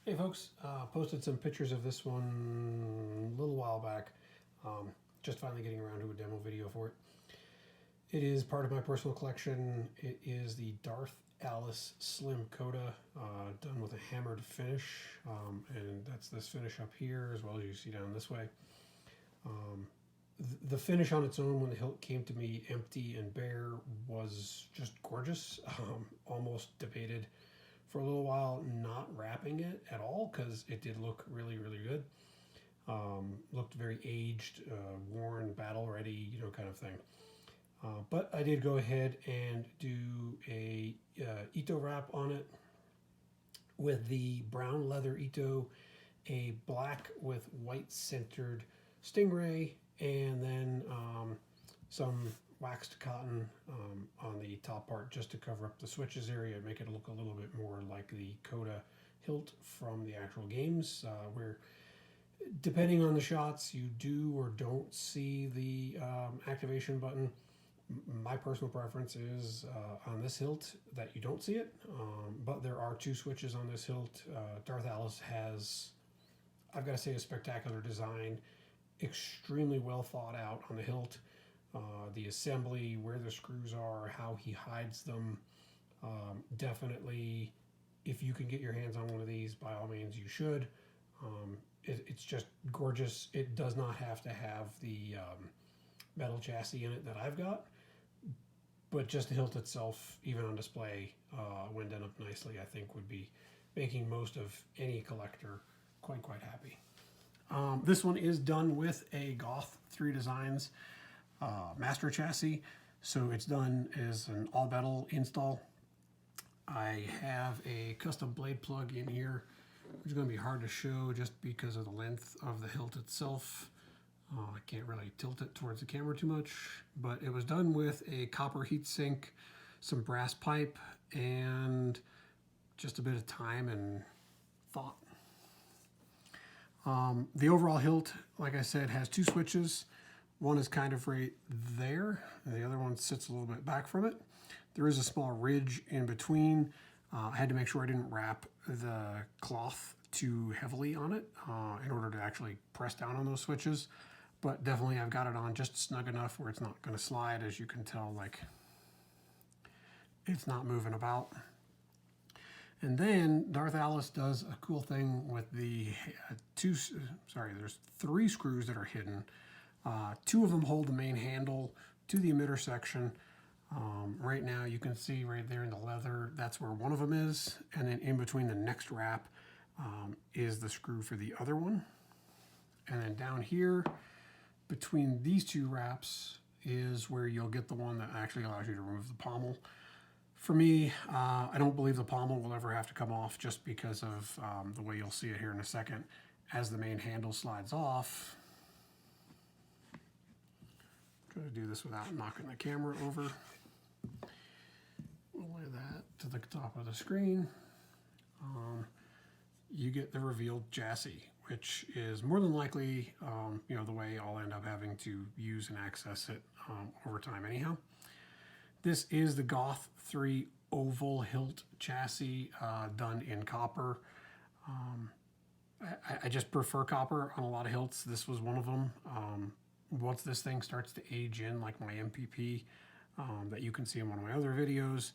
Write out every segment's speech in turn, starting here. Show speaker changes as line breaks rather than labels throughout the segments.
Hey folks, posted some pictures of this one a little while back. Just finally getting around to a demo video for it. It is part of my personal collection. It is the Darth Alice Slim Kota, done with a hammered finish, and that's this finish up here as well as you see down this way. The finish on its own when the hilt came to me empty and bare was just gorgeous. Almost debated for a little while not wrapping it at all because it did look really good. Looked very aged, worn, battle ready, kind of thing. But I did go ahead and do a Ito wrap on it with the brown leather Ito, a black with white centered stingray, and then some waxed cotton on the top part just to cover up the switches area, make it look a little bit more like the Kota hilt from the actual games, where depending on the shots you do or don't see the activation button. My personal preference is on this hilt that you don't see it, but there are two switches on this hilt. Darth Alice has, I've got to say, a spectacular design, extremely well thought out on the hilt. The assembly, where the screws are, how he hides them. Definitely, if you can get your hands on one of these, by all means you should. It's just gorgeous. It does not have to have the metal chassis in it that I've got, but just the hilt itself, even on display, when done up nicely, I think would be making most of any collector quite happy. This one is done with a Goth 3Designs master chassis, so it's done as an all metal install. I have a custom blade plug in here, which is going to be hard to show just because of the length of the hilt itself. I can't really tilt it towards the camera too much, but it was done with a copper heatsink, some brass pipe, and just a bit of time and thought. The overall hilt, like I said, has two switches. One is kind of right there, and the other one sits a little bit back from it. There is a small ridge in between. I had to make sure I didn't wrap the cloth too heavily on it in order to actually press down on those switches. But definitely I've got it on just snug enough where it's not going to slide. As you can tell, like, it's not moving about. And then Darth Alice does a cool thing with the there's three screws that are hidden. Two of them hold the main handle to the emitter section. Right now you can see right there in the leather, that's where one of them is. And then in between the next wrap is the screw for the other one. And then down here, between these two wraps is where you'll get the one that actually allows you to remove the pommel. For me, I don't believe the pommel will ever have to come off just because of the way you'll see it here in a second. As the main handle slides off, try to do this without knocking the camera over. We'll lay that to the top of the screen. You get the revealed chassis, which is more than likely, the way I'll end up having to use and access it over time anyhow. This is the Goth 3 oval hilt chassis, done in copper. I just prefer copper on a lot of hilts. This was one of them. Once this thing starts to age in, like my MPP that you can see in one of my other videos,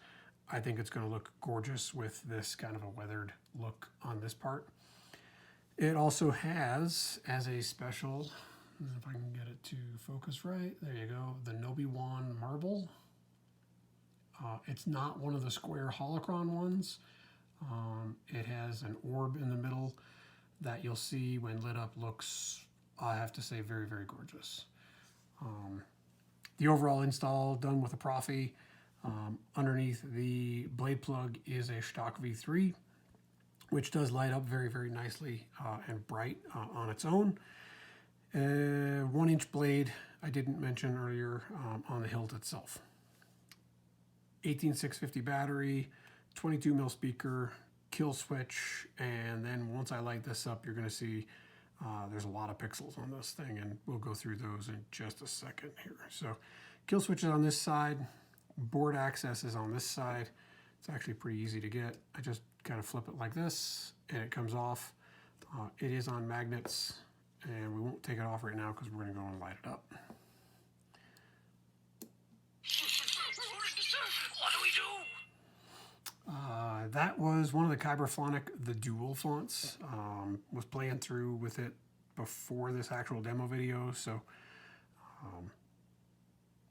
I think it's going to look gorgeous with this kind of a weathered look on this part. It also has, as a special, if I can get it to focus right, there you go, the Nobi-Wan marble. It's not one of the square holocron ones. It has an orb in the middle that you'll see when lit up looks, I have to say, very gorgeous. The overall install done with a Proffie. Underneath the blade plug is a stock V3, which does light up very nicely and bright on its own. 1-inch blade, I didn't mention earlier, on the hilt itself. 18650 battery, 22 mil speaker, kill switch, and then once I light this up, you're going to see there's a lot of pixels on this thing, and we'll go through those in just a second here. So kill switch is on this side, board access is on this side. It's actually pretty easy to get. I just kind of flip it like this and it comes off. It is on magnets and we won't take it off right now because we're going to go and light it up.
What do we do?
That was one of the Kyberphonic, the dual fonts. Was playing through with it before this actual demo video, so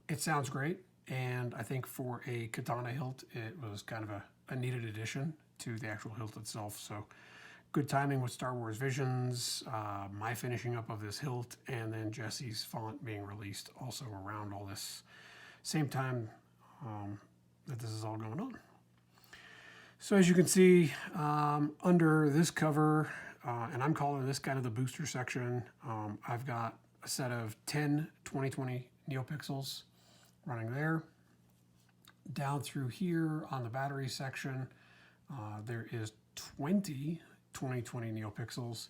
it sounds great. And I think for a katana hilt, it was kind of a needed addition to the actual hilt itself. So good timing with Star Wars Visions, my finishing up of this hilt, and then Jesse's font being released also around all this same time that this is all going on. So as you can see, under this cover, and I'm calling this kind of the booster section, I've got a set of 10 2020 neopixels running there. Down through here on the battery section, there is 20 2020 neopixels.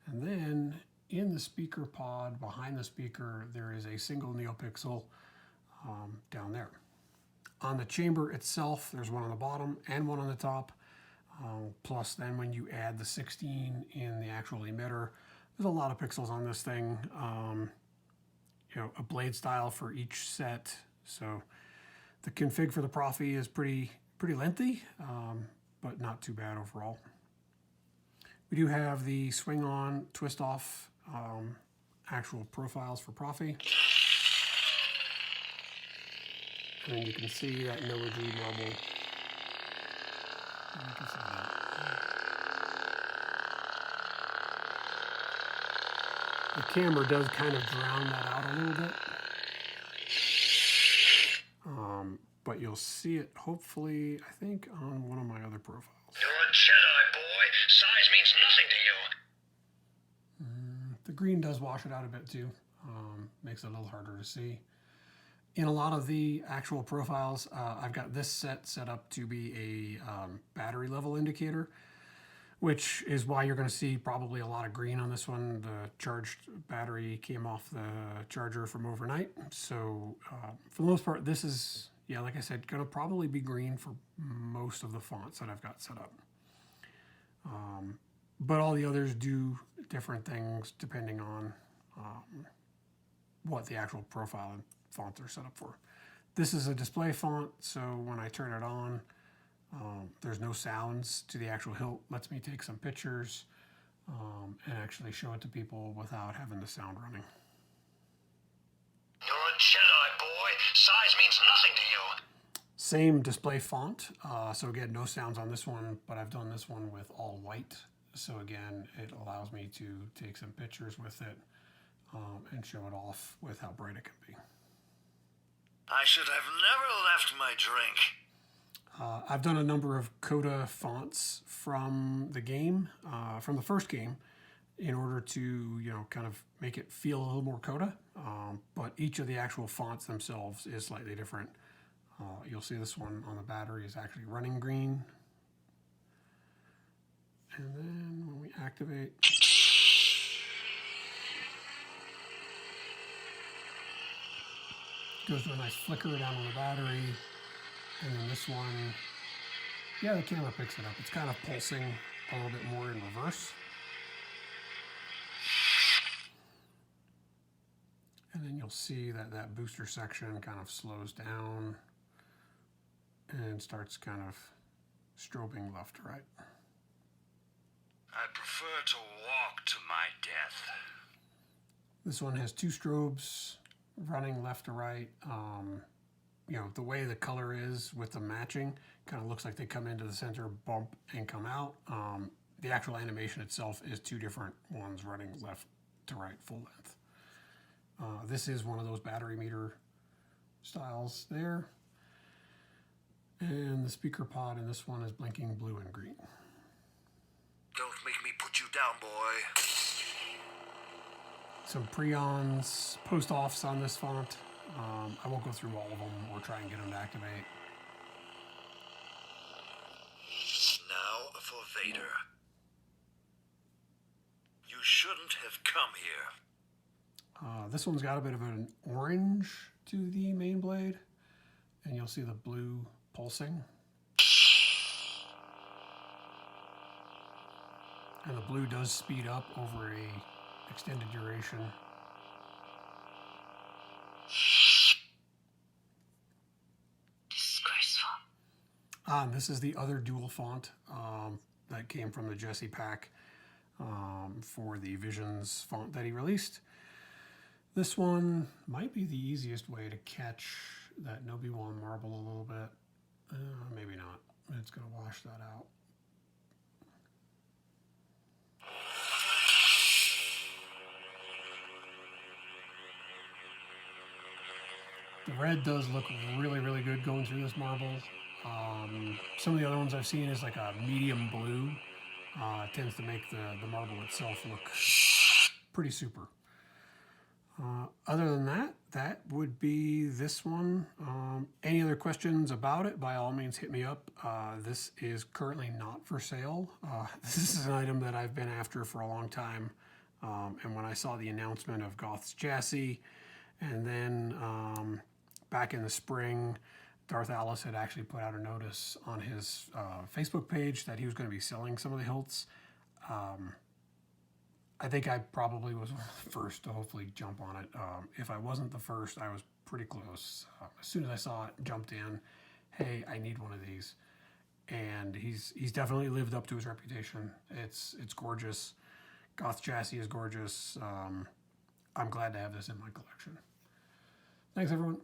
And then in the speaker pod, behind the speaker, there is a single neopixel down there. On the chamber itself, there's one on the bottom and one on the top. Plus then when you add the 16 in the actual emitter, there's a lot of pixels on this thing. You know, a blade style for each set. So the config for the Proffie is pretty lengthy, but not too bad overall. We do have the swing on, twist off actual profiles for Proffie. And then you can see that Noah G marble. You can see that. The camera does kind of drown that out a little bit. But you'll see it hopefully, I think, on one of my other profiles.
You're a Jedi, boy. Size means nothing to you.
The green does wash it out a bit too. Makes it a little harder to see. In a lot of the actual profiles, I've got this set up to be a battery level indicator, which is why you're going to see probably a lot of green on this one. The charged battery came off the charger from overnight. So for the most part, this is, yeah, like I said, going to probably be green for most of the fonts that I've got set up. But all the others do different things depending on what the actual profile and fonts are set up for. This is a display font, so when I turn it on, there's no sounds to the actual hilt. Lets me take some pictures and actually show it to people without having the sound running.
You're a Jedi, boy. Size means nothing to you.
Same display font. So again, no sounds on this one, but I've done this one with all white. So again, it allows me to take some pictures with it and show it off with how bright it can be.
I should have never left my drink.
I've done a number of Kota fonts from the game, from the first game, in order to, you know, kind of make it feel a little more Kota. But each of the actual fonts themselves is slightly different. You'll see this one on the battery is actually running green. And then when we activate, goes to a nice flicker down on the battery. And then this one, yeah, the camera picks it up. It's kind of pulsing a little bit more in reverse. And then you'll see that that booster section kind of slows down and starts kind of strobing left to right.
I prefer to walk to my death.
This one has two strobes running left to right. You know, the way the color is with the matching kind of looks like they come into the center, bump, and come out. The actual animation itself is two different ones running left to right full length. This is one of those battery meter styles there. And the speaker pod in this one is blinking blue and green.
Don't make me put you down, boy.
Some preons, post-offs on this font. I won't go through all of them or try and get them to activate.
Now for Vader. You shouldn't have come here.
This one's got a bit of an orange to the main blade, and you'll see the blue pulsing. And the blue does speed up over a extended duration.
Disgraceful.
And this is the other dual font that came from the Jesse pack for the Visions font that he released. This one might be the easiest way to catch that Nobi-Wan marble a little bit. Maybe not. It's going to wash that out. The red does look really, really good going through this marble. Some of the other ones I've seen is like a medium blue. It tends to make the marble itself look pretty super. Other than that, that would be this one. Any other questions about it, by all means hit me up. This is currently not for sale. This is an item that I've been after for a long time. And when I saw the announcement of Goth's chassis, and then back in the spring, Darth Alice had actually put out a notice on his Facebook page that he was going to be selling some of the hilts. I think I probably was one of the first to hopefully jump on it. If I wasn't the first, I was pretty close. As soon as I saw it, jumped in. Hey, I need one of these. And he's definitely lived up to his reputation. It's gorgeous. Goth chassis is gorgeous. I'm glad to have this in my collection. Thanks, everyone.